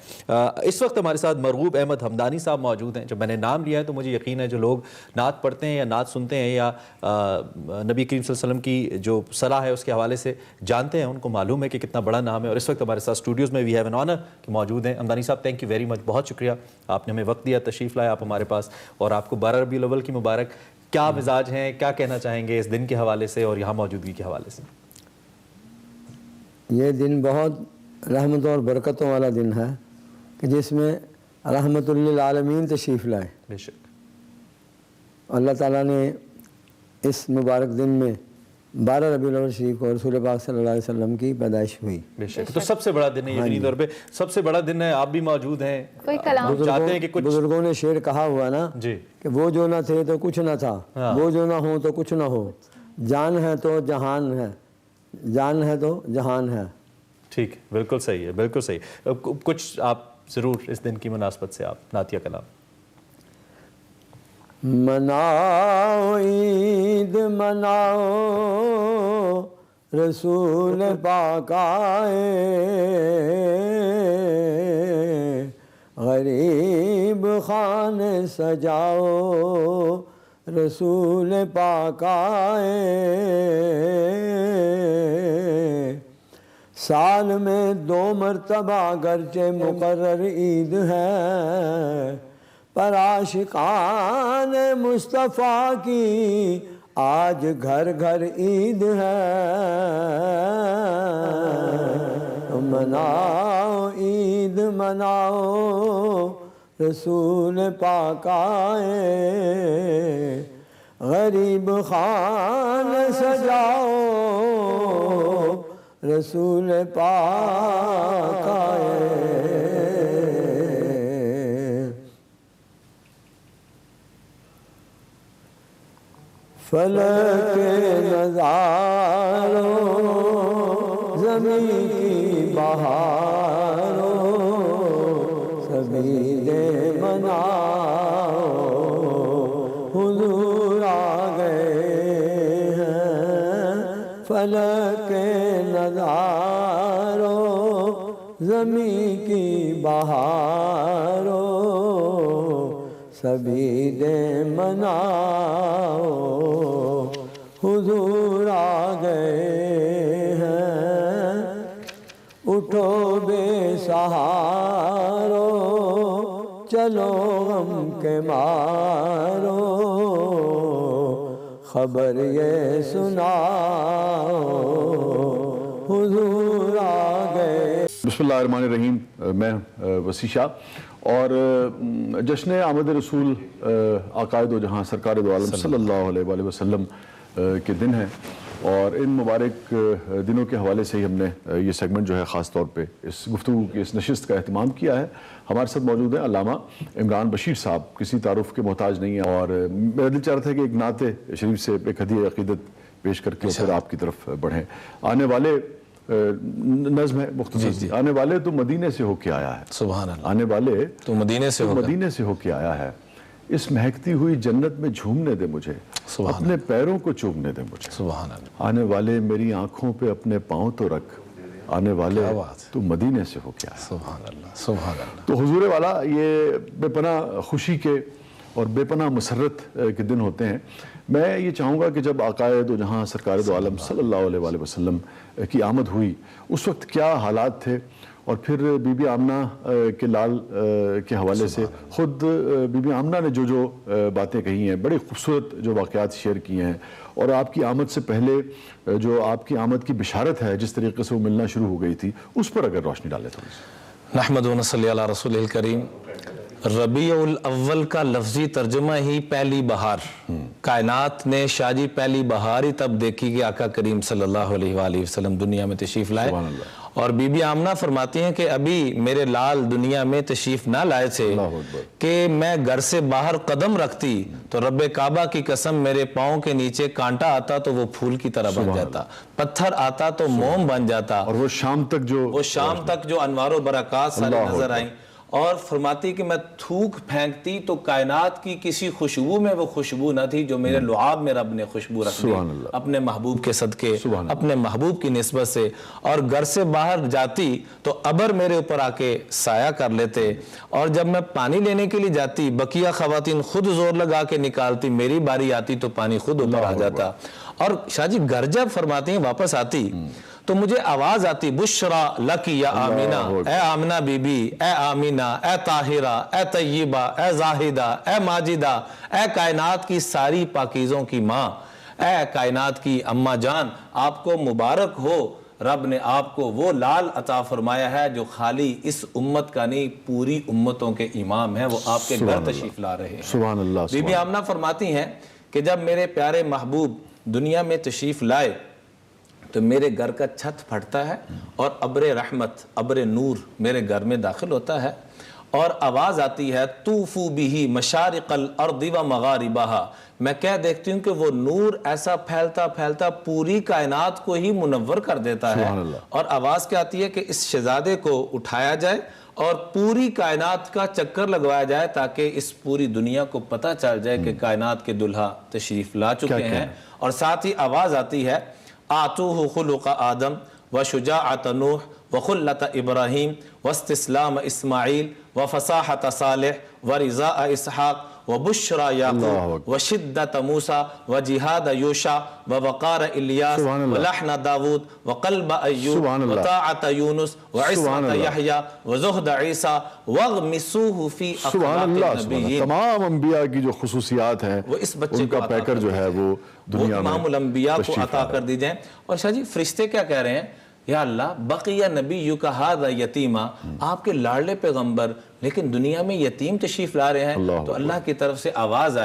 اس وقت ہمارے ساتھ مرغوب احمد حمدانی صاحب موجود ہیں. جب میں نے نام لیا ہے تو مجھے یقین ہے جو لوگ نعت پڑھتے ہیں یا نعت سنتے ہیں یا نبی کریم صلی اللہ علیہ وسلم کی جو صلاح ہے اس کے حوالے سے جانتے ہیں, ان کو معلوم ہے کہ کتنا بڑا نام ہے. اور اس وقت ہمارے ساتھ اسٹوڈیوز میں وی ہیو این آنر کہ موجود ہیں حمدانی صاحب. تھینک یو ویری مچ, بہت شکریہ, آپ نے ہمیں وقت دیا, تشریف لائے آپ ہمارے پاس, اور آپ کو 12 ربیع الاول کی مبارک. کیا مزاج ہیں, کیا کہنا چاہیں گے اس دن کے حوالے سے اور یہاں موجودگی کے حوالے سے؟ یہ دن بہت رحمتوں اور برکتوں والا دن ہے کہ جس میں رحمت للعالمین تشریف لائے. بے شک اللہ تعالیٰ نے اس مبارک دن میں 12 ربیع الاول شریف کو رسول پاک صلی اللہ علیہ وسلم کی پیدائش ہوئی. بے شک, تو سب سے بڑا دن ہے یقینی طور پہ, سب سے بڑا دن ہے. آپ بھی موجود ہیں, کوئی کلام چاہتے ہیں کہ کچھ بزرگوں نے شعر کہا ہوا نا جی کہ وہ جو نہ تھے تو کچھ نہ تھا, وہ جو نہ ہو تو کچھ نہ ہو, جان ہے تو جہان ہے, جان ہے تو جہان ہے. ٹھیک, بالکل صحیح ہے, بالکل صحیح. کچھ آپ ضرور اس دن کی مناسبت سے آپ نعتیہ کلام. مناؤ عید مناؤ رسول پاک آئے, غریب خانے سجاؤ رسول پاک آئے. سال میں 2 مرتبہ گرچہ مقرر عید ہے, پر عاشقان مصطفیٰ کی آج گھر گھر عید ہے. مناؤ عید مناؤ رسول پاک آئے, غریب خان سجاؤ رسول پاک آئے. فلک نظارو زمین کی بہارو, سبھی دے مناؤ حضور آ گئے ہیں. فلک نظارو زمین کی بہارو, سبھی دے مناؤ حضور آ گئے ہیں. اٹھو بے سہارو چلو غم کے مارو, خبر یہ سناؤ حضور آ گئے. بسم اللہ الرحمن الرحیم. میں وسیع شاہ اور جشن آمد رسول عقائد و جہاں سرکار دو عالم صلی اللہ علیہ وآلہ وسلم کے دن ہیں، اور ان مبارک دنوں کے حوالے سے ہی ہم نے یہ سیگمنٹ جو ہے خاص طور پہ اس گفتگو کی اس نشست کا اہتمام کیا ہے. ہمارے ساتھ موجود ہیں علامہ عمران بشیر صاحب، کسی تعارف کے محتاج نہیں ہیں، اور میرا دل چاہ رہا تھا کہ ایک نعت شریف سے ایک ہدیہ عقیدت پیش کر کے پھر آپ کی طرف بڑھیں. آنے والے نظم ہے مختصر، آنے والے تو مدینے سے ہو کے آیا ہے. سبحان اللہ. آنے والے تو مدینے سے ہو کے آیا ہے. اس مہکتی ہوئی جنت میں جھومنے دے مجھے، اپنے پیروں کو چومنے دے مجھے. سبحان اللہ. آنے والے میری آنکھوں پہ اپنے پاؤں تو رکھ، آنے والے تو مدینے سے ہو کے آیا. سبحان اللہ. سبحان اللہ. تو حضور والا یہ بے پناہ خوشی کے اور بے پناہ مسرت کے دن ہوتے ہیں. میں یہ چاہوں گا کہ جب عقائد و جہاں سرکار دو عالم صلی اللہ علیہ وآلہ وسلم کی آمد ہوئی، اس وقت کیا حالات تھے، اور پھر بی بی آمنہ کے لال کے حوالے سے خود بی بی آمنہ نے جو باتیں کہی ہیں، بڑی خوبصورت جو واقعات شیئر کیے ہیں، اور آپ کی آمد سے پہلے جو آپ کی آمد کی بشارت ہے جس طریقے سے وہ ملنا شروع ہو گئی تھی، اس پر اگر روشنی ڈالے تھوڑی سی. نحمد و نصلی علی رسول الکریم. ربیع الاول کا لفظی ترجمہ ہی پہلی بہار. کائنات نے شاہ جی پہلی بہار ہی تب دیکھی کہ آقا کریم صلی اللہ علیہ وآلہ وسلم دنیا میں تشریف لائے. اور بی بی آمنہ فرماتی ہیں کہ ابھی میرے لال دنیا میں تشریف نہ لائے تھے کہ میں گھر سے باہر قدم رکھتی تو رب کعبہ کی قسم میرے پاؤں کے نیچے کانٹا آتا تو وہ پھول کی طرح بن جاتا، پتھر آتا تو موم بن جاتا، اور وہ شام تک جو انوار و برکات ساری نظر آئیں. اور فرماتی کہ میں تھوک پھینکتی تو کائنات کی کسی خوشبو میں وہ خوشبو نہ تھی جو میرے لعاب میں رب نے خوشبو رکھ دی اپنے محبوب کے صدقے، اپنے محبوب کی نسبت سے. اور گھر سے باہر جاتی تو ابر میرے اوپر آ کے سایہ کر لیتے، اور جب میں پانی لینے کے لیے جاتی بقیہ خواتین خود زور لگا کے نکالتی، میری باری آتی تو پانی خود اوپر آ جاتا. اور شاہ جی گھر جب فرماتی ہیں واپس آتی تو مجھے آواز آتی، بشرا لکی یا آمینہ، اے آمنہ بی بی، اے آمینہ، اے طاہرہ، اے طیبہ، اے زاہدہ، اے ماجدہ، اے کائنات کی ساری پاکیزوں کی ماں، اے کائنات کی اماں جان، آپ کو مبارک ہو، رب نے آپ کو وہ لال عطا فرمایا ہے جو خالی اس امت کا نہیں پوری امتوں کے امام ہیں، وہ آپ کے گھر تشریف لا رہے ہیں. سبحان اللہ. بی بی آمنہ فرماتی ہیں کہ جب میرے پیارے محبوب دنیا میں تشریف لائے تو میرے گھر کا چھت پھٹتا ہے اور ابر رحمت، ابر نور میرے گھر میں داخل ہوتا ہے، اور آواز آتی ہے طوفوا بہ مشارق الارض و مغاربہا. میں کہہ دیکھتی ہوں کہ وہ نور ایسا پھیلتا پھیلتا پوری کائنات کو ہی منور کر دیتا ہے. اور آواز کیا آتی ہے کہ اس شہزادے کو اٹھایا جائے اور پوری کائنات کا چکر لگوایا جائے تاکہ اس پوری دنیا کو پتہ چل جائے کہ کائنات کے دلہا تشریف لا چکے ہیں. اور ساتھ ہی آواز آتی ہے آتوہ خلق آدم وشجاعت نوح وخلت ابراہیم واستسلام اسماعیل وفصاحت صالح ورضاء اسحاق وبشرا یعقوب وشدت موسیٰ وجہاد یوشع ووقار الیاس ولحن داود وقلب ایوب وطاعت یونس وعصمت یحییٰ وزہد عیسیٰ واغمسوہ فی اخلاق النبیین. تمام انبیاء کی جو خصوصیات ہیں وہ اس بچے کو پیکر جو ہے وہ دنیا میں امام الانبیاء کو عطا کر دی جائیں. اور شاہ جی فرشتے کیا کہہ رہے ہیں؟ یا اللہ بقیہ نبیک ھذا یتیما، آپ کے لاڈلے پیغمبر لیکن دنیا میں یتیم تشریف لا رہے ہیں. تو اللہ کی طرف سے آواز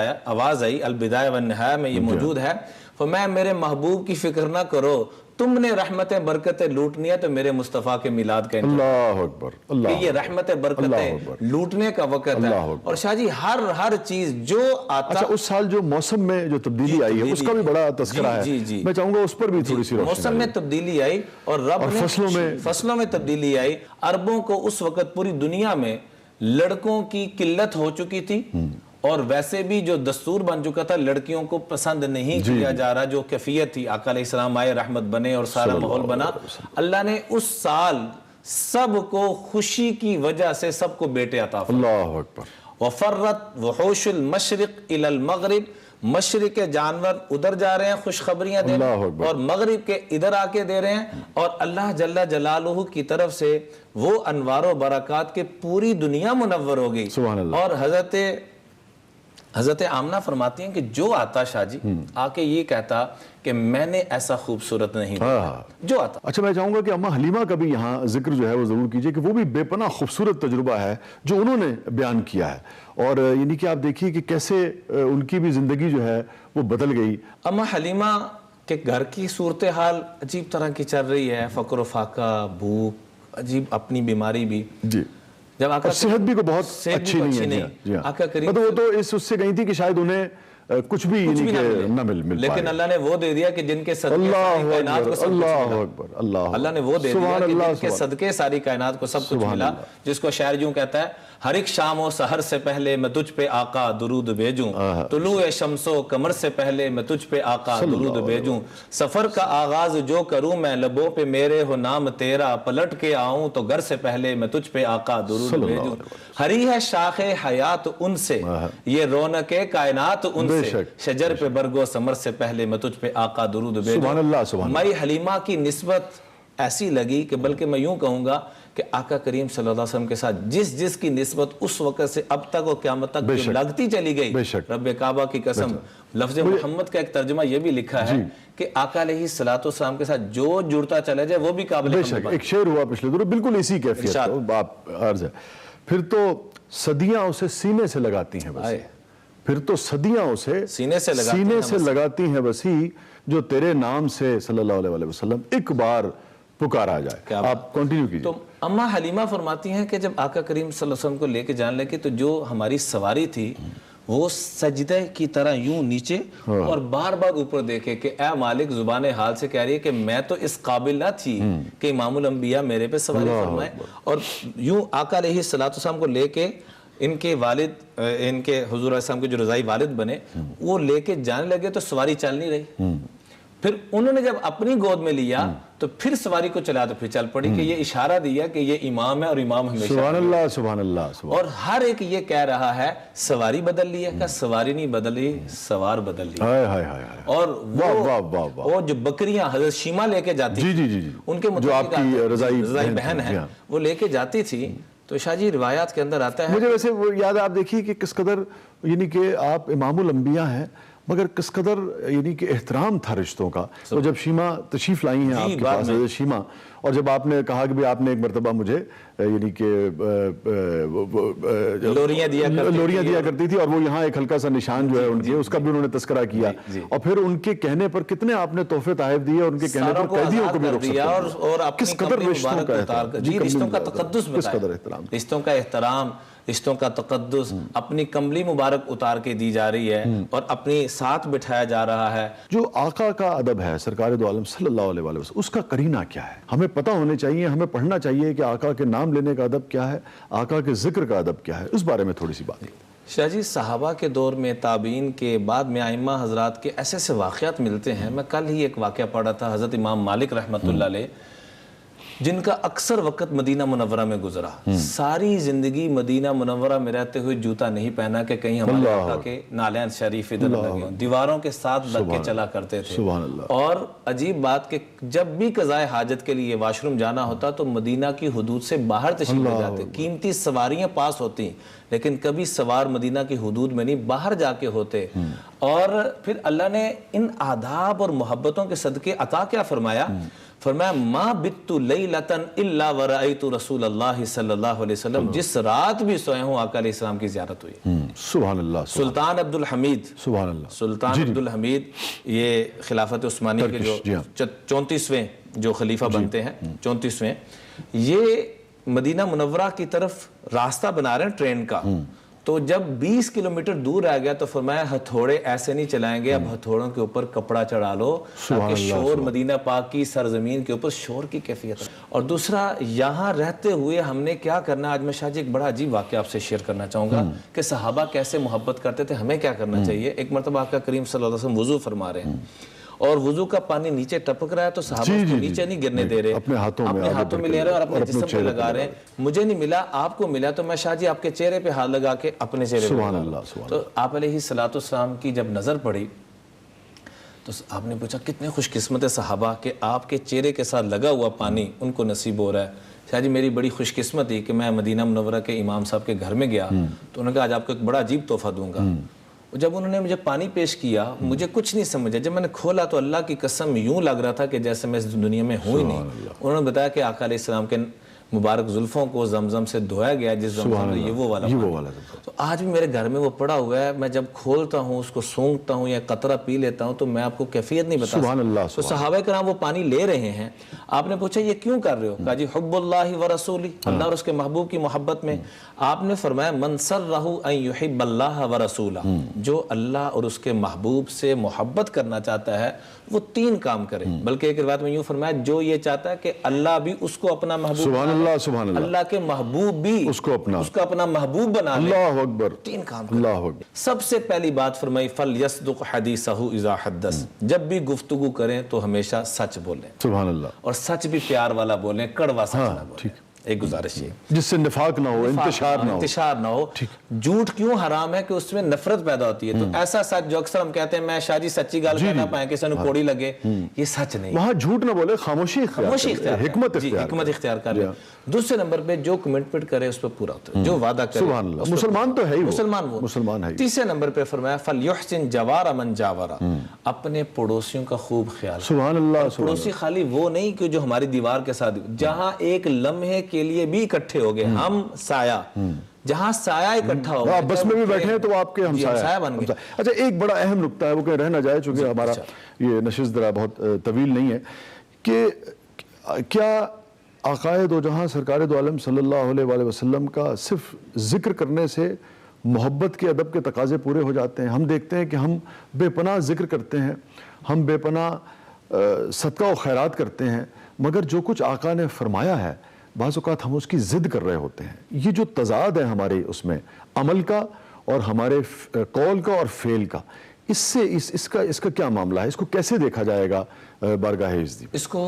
آئی البدایہ والنہایہ میں یہ موجود ہے، فرمایا میرے محبوب کی فکر نہ کرو، تم نے رحمت برکتیں لوٹنی ہے تو میرے مصطفیٰ کے میلاد کا اللہ اکبر، کہ یہ رحمت برکتیں لوٹنے کا وقت ہے. اور شاہ جی ہر چیز جو آتا، اچھا اس سال جو موسم میں جو تبدیلی آئی ہے اس کا بھی بڑا تذکرہ ہے، میں چاہوں گا اس پر بھی تھوڑی سی روشنی. موسم میں تبدیلی آئی اور رب نے فصلوں میں تبدیلی آئی. عربوں کو اس وقت پوری دنیا میں لڑکوں کی قلت ہو چکی تھی، اور ویسے بھی جو دستور بن چکا تھا لڑکیوں کو پسند نہیں کیا جا رہا، جو کیفیت تھی آقا علیہ السلام آئے رحمت بنے اور سارا ماحول بنا. اللہ نے اس سال سب کو خوشی کی وجہ سے سب کو بیٹے عطا فرمائے. اللہ اکبر. وفرت وحوش المشرق الى المغرب، مشرق کے جانور ادھر جا رہے ہیں خوشخبریاں دینے اور مغرب کے ادھر آ کے دے رہے ہیں، اور اللہ جل جلالہ کی طرف سے وہ انوار و برکات کے پوری دنیا منور ہو گئی. اور حضرت حضرت آمنہ فرماتی ہیں کہ جو آتا شاہ جی آ کے یہ کہتا کہ میں نے ایسا خوبصورت نہیں دیکھا، جو آتا. اچھا میں چاہوں گا کہ اماں حلیمہ کا بھی یہاں ذکر جو ہے وہ ضرور کیجئے کہ وہ بھی بے پناہ خوبصورت تجربہ ہے جو انہوں نے بیان کیا ہے، اور یعنی کہ آپ دیکھیے کہ کیسے ان کی بھی زندگی جو ہے وہ بدل گئی. اماں حلیمہ کے گھر کی صورتحال عجیب طرح کی چل رہی ہے، فقر و فاقہ، بھوک، عجیب اپنی بیماری بھی. جی. جب آقا صحت بھی کو بہت اچھی نہیں ہے. جی ہاں. آقا کریم وہ تو اس سے گئی تھی کہ شاید انہیں کچھ بھی نہ مل پائے، لیکن اللہ نے وہ دے دیا کہ جن کے صدقے ساری کائنات کو سب کچھ ملا. اللہ نے وہ دے دیا کہ جن کے صدقے ساری کائنات کو سب کچھ ملا، جس کو شاعر یوں کہتا ہے، ہر ایک شام و سحر سے پہلے میں تجھ پہ آقا درود بھیجوں، طلوع شمس و قمر سے پہلے میں تجھ پہ آقا درود بھیجوں، سفر کا آغاز جو کروں میں لبوں پہ میرے ہو نام تیرا، پلٹ کے آؤں تو گھر سے پہلے میں تجھ پہ آقا درود بھیجوں، ہری ہے شاخ حیات ان سے، یہ رونق کائنات ان سے، شجر پہ برگو ثمر سے پہلے میں تجھ پہ آقا درود بھیجوں. مائی حلیمہ کی نسبت ایسی لگی کہ بلکہ میں یوں کہوں گا کہ آقا کریم صلی اللہ علیہ وسلم کے ساتھ جس کی نسبت اس وقت سے اب تک اور قیامت تک جو لگتی چلی گئی، رب کعبہ کی قسم. لفظ محمد کا ایک ترجمہ یہ بھی لکھا ہے کہ آقا علیہ السلام کے ساتھ جو جڑتا چلا جائے وہ بھی قابل حمد. ایک شعر ہوا پچھلے دور بالکل اسی کیفیت آپ عرض ہے. پھر تو صدیاں اسے سینے سے لگاتی ہیں بس، پھر تو صدیاں اسے سینے سے لگاتی ہیں وسیع، جو تیرے نام سے صلی اللہ علیہ وسلم ایک بار پکارا جائے. آپ کنٹینیو کیجئے. تو اماں حلیمہ فرماتی ہیں کہ جب آقا کریم صلی اللہ علیہ وسلم کو لے کے جان لگے تو جو ہماری سواری تھی وہ سجدہ کی طرح یوں نیچے اور بار بار اوپر دیکھے کہ اے مالک زبان حال سے کہہ رہی ہے کہ میں تو اس قابل نہ تھی کہ امام الانبیاء میرے پہ سواری فرمائے. اور یوں آقا علیہ السلام کو لے کے ان کے والد، ان کے حضور علیہ السلام کے جو رضائی والد بنے، وہ لے کے جانے لگے تو سواری چل نہیں رہی. پھر انہوں نے جب اپنی گود میں لیا تو پھر سواری کو چلا تو پھر چل پڑی کہ یہ اشارہ دیا کہ یہ امام ہے اور امام ہمیشہ. سبحان اللہ سبحان اللہ. اور ہر ایک یہ کہہ رہا ہے سواری بدل لی ہے، کہ سواری نہیں بدلی، سوار بدل لی. اور وہ جو بکریاں حضرت شیمہ لے کے جاتی ان کے مطابق رضائی بہن ہے وہ لے کے جاتی تھی. تو شاہ جی روایات کے اندر آتا ہے، مجھے ویسے وہ یاد ہے، آپ دیکھیے کہ کس قدر یعنی کہ آپ امام الانبیاء ہیں مگر کس قدر یعنی کہ احترام تھا رشتوں کا. تو جب شیمہ تشریف لائی ہیں آپ کے پاس حضرت شیمہ، اور جب آپ نے کہا کہ بھی آپ نے ایک مرتبہ مجھے یعنی کہ لوریاں دیا کرتی تھی، اور وہ یہاں ایک ہلکا سا نشان جو ہے ان کی، اس کا بھی انہوں نے تذکرہ کیا، اور پھر ان کے کہنے پر کتنے آپ نے تحفے تحائف دیے، اور ان کے کہنے پر قیدیوں کو بھی رخصت کیا، اور کس قدر رشتوں کا احترام، رشتوں کا تقدس بتایا، رشتوں کا احترام، رشتوں کا تقدس، اپنی کملی مبارک اتار کے دی جا رہی ہے اور اپنی ساتھ بٹھایا جا رہا ہے. جو آقا کا ادب ہے سرکار دو عالم صلی اللہ علیہ وسلم، اس کا قرینہ کیا ہے؟ ہمیں پتہ ہونے چاہیے، ہمیں پڑھنا چاہیے کہ آقا کے نام لینے کا ادب کیا ہے، آقا کے ذکر کا ادب کیا ہے. اس بارے میں تھوڑی سی بات. شاہ جی صحابہ کے دور میں، تابعین کے بعد میں ائمہ حضرات کے ایسے ایسے واقعات ملتے ہیں. میں کل ہی ایک واقعہ پڑھا تھا، حضرت امام مالک رحمۃ اللہ علیہ جن کا اکثر وقت مدینہ منورہ میں گزرا، ساری زندگی مدینہ منورہ میں رہتے ہوئے جوتا نہیں پہنا کہ کہیں ہمارے آقا کے نالین شریف ادھر لگے ہوں، دیواروں کے ساتھ لگ کے چلا کرتے تھے. اور عجیب بات کہ جب بھی قضائے حاجت کے لیے واش روم جانا ہوتا تو مدینہ کی حدود سے باہر تشریف لے جاتے. قیمتی سواریاں پاس ہوتی لیکن کبھی سوار مدینہ کی حدود میں نہیں، باہر جا کے ہوتے. اور پھر اللہ نے ان آداب اور محبتوں کے صدقے عطا کیا فرمایا؟ فرمایا ما بت لیلتن الا ورأیت رسول اللہ صلی اللہ علیہ وسلم، جس رات بھی سوئے ہوں آقا علیہ السلام کی زیارت ہوئی. سبحان اللہ. سلطان عبد الحمید، سبحان اللہ، سلطان عبد الحمید، یہ خلافت عثمانی کے جو 34ویں جو خلیفہ بنتے ہیں، 34ویں، یہ مدینہ منورہ کی طرف راستہ بنا رہے ہیں ٹرین کا. تو جب 20 کلومیٹر دور آ گیا تو فرمایا ہتھوڑے ایسے نہیں چلائیں گے، اب ہتھوڑوں کے اوپر کپڑا چڑھا لو تاکہ شور مدینہ پاک کی سرزمین کے اوپر شور کی کیفیت ہے. اور دوسرا یہاں رہتے ہوئے ہم نے کیا کرنا، آج میں شاہ جی ایک بڑا عجیب واقعہ آپ سے شیئر کرنا چاہوں گا کہ صحابہ کیسے محبت کرتے تھے، ہمیں کیا کرنا چاہیے. ایک مرتبہ آقا کریم صلی اللہ علیہ وسلم وضو فرما رہے ہیں اور وضو کا پانی نیچے ٹپک رہا ہے تو صحابہ اس کو نیچے نہیں گرنے دے رہے، اپنے ہاتھوں میں لے رہے اور اپنے جسم پہ لگا رہے ہیں. مجھے نہیں ملا، آپ کو ملا تو میں شاہ جی آپ کے چہرے پہ ہاتھ لگا کے اپنے چہرے پہ لگا رہا. تو آپ علیہ السلام کی جب نظر پڑی تو آپ نے پوچھا کتنے خوش قسمت صحابہ کہ آپ کے چہرے کے ساتھ لگا ہوا پانی ان کو نصیب ہو رہا ہے. شاہ جی میری بڑی خوش قسمتی کہ میں مدینہ منورہ کے امام صاحب کے گھر میں گیا تو انہوں نے کہا آج آپ کو ایک بڑا عجیب تحفہ دوں گا. جب انہوں نے مجھے پانی پیش کیا مجھے کچھ نہیں سمجھا. جب میں نے کھولا تو اللہ کی قسم یوں لگ رہا تھا کہ جیسے میں اس دنیا میں ہوں ہی نہیں. انہوں نے بتایا کہ آقا علیہ السلام کے مبارک زلفوں کو زمزم سے دھویا گیا, جس زمزم سے یہ وہ والا. تو آج بھی میرے گھر میں وہ پڑا ہوا ہے. میں جب کھولتا ہوں اس کو سونگتا ہوں یا قطرہ پی لیتا ہوں تو میں آپ کو کیفیت نہیں بتا سکتا. تو صحابہ کرام وہ پانی لے رہے ہیں. آپ نے پوچھا یہ کیوں کر رہے ہو؟ کہا جی حب اللہ و رسولی, اللہ اور اس کے محبوب کی محبت میں. آپ نے فرمایا من سرہ ان یحب اللہ و رسولہ, جو اللہ اور اس کے محبوب سے محبت کرنا چاہتا ہے وہ 3 کام کرے. بلکہ ایک روایت میں یوں فرمایا جو یہ چاہتا ہے کہ اللہ بھی اس کو اپنا محبوب, سبحان اللہ, اللہ کے محبوب بھی اس کو اپنا محبوب بنا لے. اللہ اکبر. 3 کام کرے. سب سے پہلی بات فرمائی فَلْيَصْدُقْ حَدِيثَهُ اِذَا حَدَّثَ, جب بھی گفتگو کریں تو ہمیشہ سچ بولیں. سبحان اللہ. اور سچ بھی پیار والا بولیں, کڑوا سچ نہ بولیں. ایک گزارش یہ جس سے نفاق نہ ہو, انتشار نہ ہو. جھوٹ کیوں حرام ہے کہ اس میں نفرت پیدا ہوتی ہے. تو ایسا سچ جو اکثر ہم کہتے ہیں میں شاہ جی سچی گال کہنا پائیں کسی نے کوڑی لگے, یہ سچ نہیں. وہاں جھوٹ نہ بولے, خاموشی اختیار, حکمت اختیار کر لیں. دوسرے نمبر پہ جو کمٹمنٹ کرے اس پہ پورا ہوتا ہے, جو وعدہ کرے. سبحان اللہ. مسلمان تو ہے ہی, مسلمان ہے. تیسرے نمبر پہ فرمایا فَلْيُحْسِنْ جَوَارَ مَنْ جَاوَرَ, اپنے پڑوسیوں کا خوب خیال. سبحان اللہ. پڑوسی خالی وہ نہیں کہ جو ہماری دیوار کے ساتھ, جہاں ایک لمحے کے لیے بھی اکٹھے ہو گئے ہم سایہ, جہاں سایہ اکٹھا ہو گیا, بس میں بھی بیٹھے ہیں تو آپ کے ہمسایہ بن گئے. اچھا ایک بڑا اہم نکتہ ہے, وہ کہیں رہ نہ جائے چونکہ ہمارا یہ نشست ذرا بہت طویل نہیں ہے, کہ کیا آقائے دو جہاں سرکار دو عالم صلی اللہ علیہ وآلہ وسلم کا صرف ذکر کرنے سے محبت کے ادب کے تقاضے پورے ہو جاتے ہیں؟ ہم دیکھتے ہیں کہ ہم بے پناہ ذکر کرتے ہیں, ہم بے پناہ صدقہ و خیرات کرتے ہیں, مگر جو کچھ آقا نے فرمایا ہے بعض اوقات ہم اس کی ضد کر رہے ہوتے ہیں. یہ جو تضاد ہے ہمارے اس میں عمل کا اور ہمارے قول کا اور فعل کا, اس سے اس کا کیا معاملہ ہے؟ اس کو کیسے دیکھا جائے گا بارگاہ عزت؟ اس کو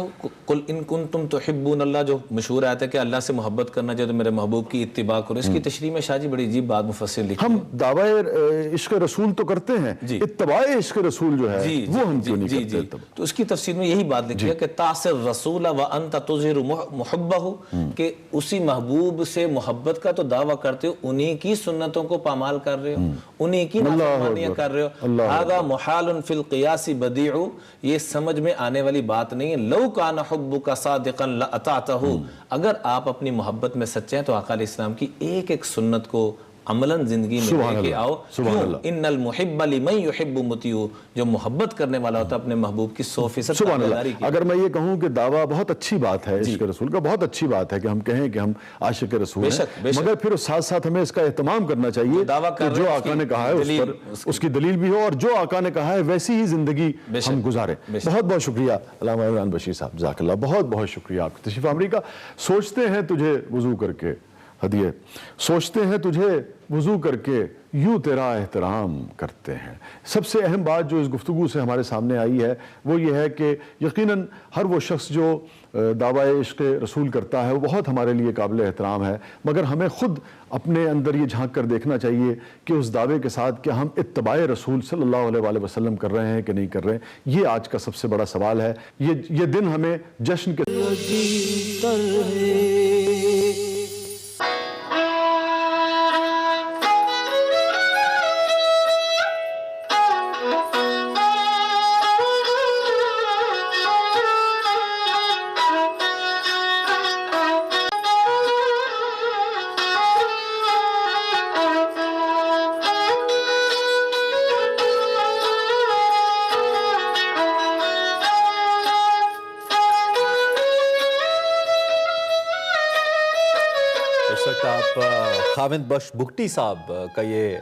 قل ان کنتم تحبون اللہ, جو مشہور آیت ہے کہ اللہ سے محبت کرنا چاہے تو میرے محبوب کی اتباع کرو. اس کی تشریح میں شاہ جی بڑی عجیب بات مفسر لکھی. ہم دعوی عشق رسول تو کرتے ہیں, اتباع عشق رسول جو ہے وہ ہم کیوں نہیں کرتے؟ تو اس کی تفسیر میں یہی بات لکھی ہے کہ تعصر رسول وانت تظہر محبہ, کہ اسی محبوب سے محبت کا تو دعویٰ کرتے ہو, انہی کی سنتوں کو پامال کر رہے ہو, انہی کی نافرمانیاں کر رہے ہو. هذا محال فی القیاس بدیع, یہ سمجھ میں آنے والی بات نہیں ہے. لو کان حبک صادقا لاطعتہ, اگر آپ اپنی محبت میں سچے ہیں تو آقا علیہ السلام کی ایک ایک سنت کو عملاً زندگی میں لے کے آؤ. ان المحب لمن یحب مطیع, جو محبت کرنے والا ہوتا ہے اپنے محبوب کی 100% تابعداری کی. اگر میں یہ کہوں کہ دعویٰ بہت اچھی بات ہے عشق رسول کا, بہت اچھی بات ہے کہ ہم کہیں کہ ہم عاشق رسول ہیں, مگر پھر ساتھ ساتھ ہمیں اس کا اہتمام کرنا چاہیے کہ جو آقا نے کہا ہے اس پر اس کی دلیل بھی ہو, اور جو آقا نے کہا ہے ویسی ہی زندگی ہم گزاریں. بہت بہت شکریہ علامہ عمران بشیر صاحب, جزاک اللہ, بہت بہت شکریہ آپ تشریف آوری کا. سوچتے ہیں تجھے وضو کر کے ہدیے, سوچتے ہیں تجھے وضو کر کے یوں تیرا احترام کرتے ہیں. سب سے اہم بات جو اس گفتگو سے ہمارے سامنے آئی ہے وہ یہ ہے کہ یقیناً ہر وہ شخص جو دعویٰ عشق رسول کرتا ہے وہ بہت ہمارے لیے قابل احترام ہے, مگر ہمیں خود اپنے اندر یہ جھانک کر دیکھنا چاہیے کہ اس دعوے کے ساتھ کیا ہم اتباع رسول صلی اللہ علیہ وآلہ وسلم کر رہے ہیں کہ نہیں کر رہے ہیں. یہ آج کا سب سے بڑا سوال ہے. یہ دن ہمیں جشن کے خاوند بخش بگٹی صاحب کا یہ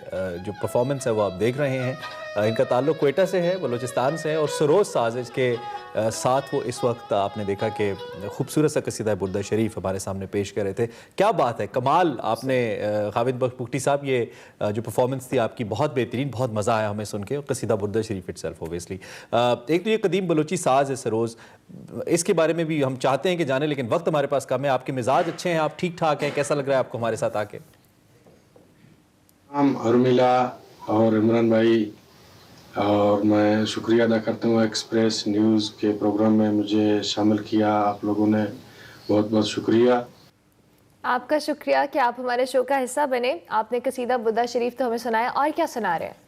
جو پرفارمنس ہے وہ آپ دیکھ رہے ہیں. ان کا تعلق کوئٹہ سے ہے, بلوچستان سے ہے, اور سروز ساز کے ساتھ وہ اس وقت آپ نے دیکھا کہ خوبصورت سا قصیدہ بردہ شریف ہمارے سامنے پیش کر رہے تھے. کیا بات ہے, کمال. آپ نے خاوند بخش بگٹی صاحب یہ جو پرفارمنس تھی آپ کی بہت بہترین, بہت مزہ آیا ہمیں سن کے. قصیدہ بردہ شریف اٹ سیلف اوبیسلی ایک تو یہ قدیم بلوچی ساز ہے سروز, اس کے بارے میں بھی ہم چاہتے ہیں کہ جانیں, لیکن وقت ہمارے پاس کم ہے. آپ کے مزاج اچھے ہیں, آپ ٹھیک ٹھاک ہیں, کیسا لگ رہا ہے آپ کو ہمارے ساتھ آ کے؟ ارمیلا اور عمران بھائی, اور میں شکریہ ادا کرتا ہوں ایکسپریس نیوز کے پروگرام میں مجھے شامل کیا آپ لوگوں نے, بہت بہت شکریہ. آپ کا شکریہ کہ آپ ہمارے شو کا حصہ بنے. آپ نے قصیدہ بردہ شریف تو ہمیں سنایا, اور کیا سنا رہے ہیں؟